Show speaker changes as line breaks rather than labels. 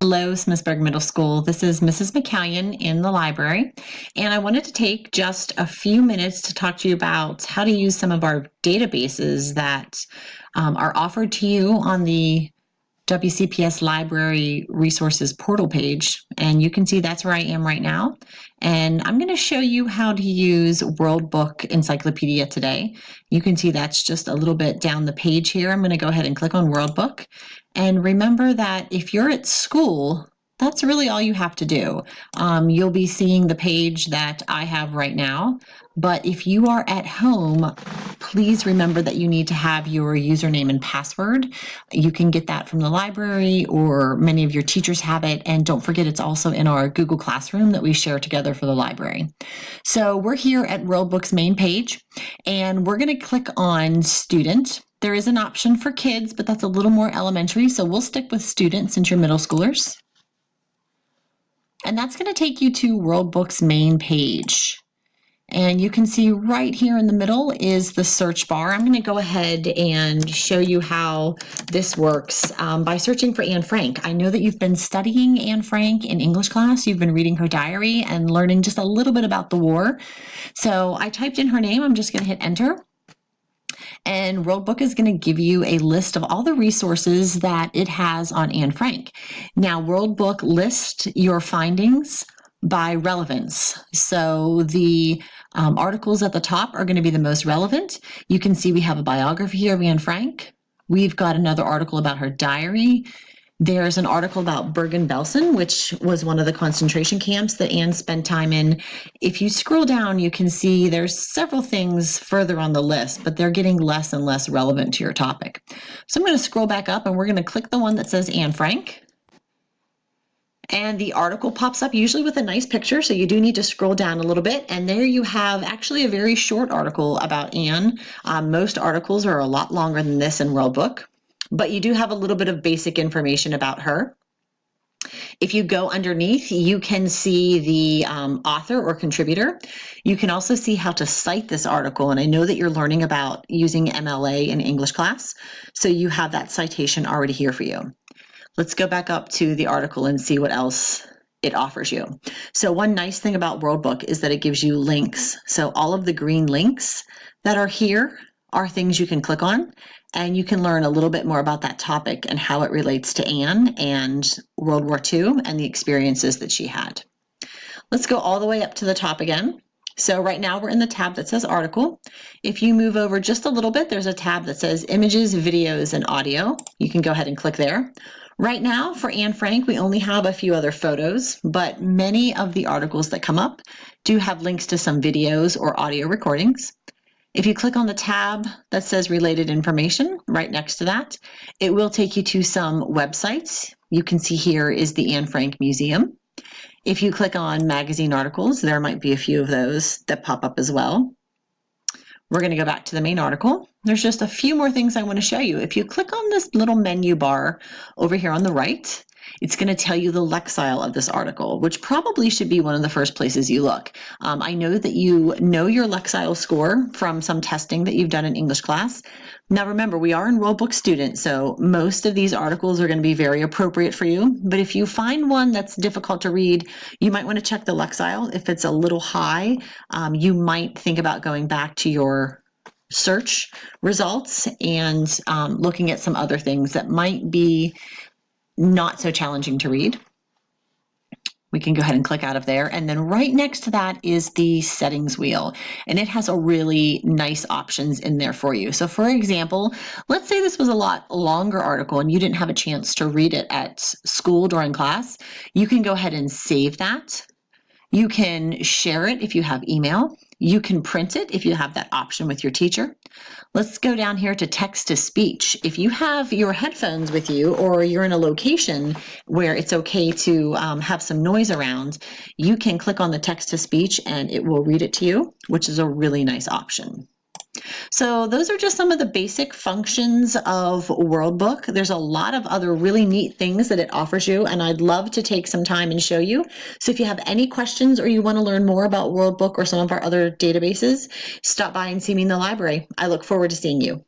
Hello, Smithsburg Middle School. This is Mrs. McCallion in the library, and I wanted to take just a few minutes to talk to you about how to use some of our databases that are offered to you on the WCPS Library Resources portal page. And you can see that's where I am right now. And I'm going to show you how to use World Book Encyclopedia today. You can see that's just a little bit down the page here. I'm going to go ahead and click on World Book. And remember that if you're at school, that's really all you have to do. You'll be seeing the page that I have right now. But if you are at home, please remember that you need to have your username and password. You can get that from the library, or many of your teachers have it. And don't forget, it's also in our Google Classroom that we share together for the library. So we're here at World Book's main page, and we're going to click on Student. There is an option for kids, but that's a little more elementary, so we'll stick with student since you're middle schoolers. And that's going to take you to World Book's main page. And you can see right here in the middle is the search bar. I'm going to go ahead and show you how this works by searching for Anne Frank. I know that you've been studying Anne Frank in English class. You've been reading her diary and learning just a little bit about the war. So I typed in her name. I'm just going to hit enter. And World Book is going to give you a list of all the resources that it has on Anne Frank. Now, World Book lists your findings by relevance. So the articles at the top are going to be the most relevant. You can see we have a biography here of Anne Frank. We've got another article about her diary. There's an article about Bergen-Belsen, which was one of the concentration camps that Anne spent time in. If you scroll down, you can see there's several things further on the list, but they're getting less and less relevant to your topic. So I'm going to scroll back up, and we're going to click the one that says Anne Frank. And the article pops up usually with a nice picture, so you do need to scroll down a little bit. And there you have actually a very short article about Anne. Most articles are a lot longer than this in World Book, but you do have a little bit of basic information about her. If you go underneath, you can see the author or contributor. You can also see how to cite this article, and I know that you're learning about using MLA in English class, so you have that citation already here for you. Let's go back up to the article and see what else it offers you. So one nice thing about World Book is that it gives you links. So all of the green links that are here are things you can click on, and you can learn a little bit more about that topic and how it relates to Anne and World War II and the experiences that she had. Let's go all the way up to the top again. So right now we're in the tab that says article. If you move over just a little bit, there's a tab that says images, videos, and audio. You can go ahead and click there. Right now for Anne Frank, we only have a few other photos, but many of the articles that come up do have links to some videos or audio recordings. If you click on the tab that says related information right next to that, it will take you to some websites. You can see here is the Anne Frank Museum. If you click on magazine articles, there might be a few of those that pop up as well. We're going to go back to the main article. There's just a few more things I want to show you. If you click on this little menu bar over here on the right, it's going to tell you the lexile of this article, which probably should be one of the first places you look. I know that you know your lexile score from some testing that you've done in English class. Now remember, we are in World Book students, so most of these articles are going to be very appropriate for you. But if you find one that's difficult to read, you might want to check the lexile. If it's a little high, you might think about going back to your search results and looking at some other things that might be not so challenging to read. We can go ahead and click out of there. And then right next to that is the settings wheel. And it has a really nice options in there for you. So for example, let's say this was a lot longer article and you didn't have a chance to read it at school during class. You can go ahead and save that. You can share it if you have email. You can print it if you have that option with your teacher. Let's go down here to text to speech. If you have your headphones with you or you're in a location where it's okay to have some noise around, you can click on the text to speech and it will read it to you, which is a really nice option. So those are just some of the basic functions of World Book. There's a lot of other really neat things that it offers you, and I'd love to take some time and show you. So if you have any questions or you want to learn more about World Book or some of our other databases, stop by and see me in the library. I look forward to seeing you.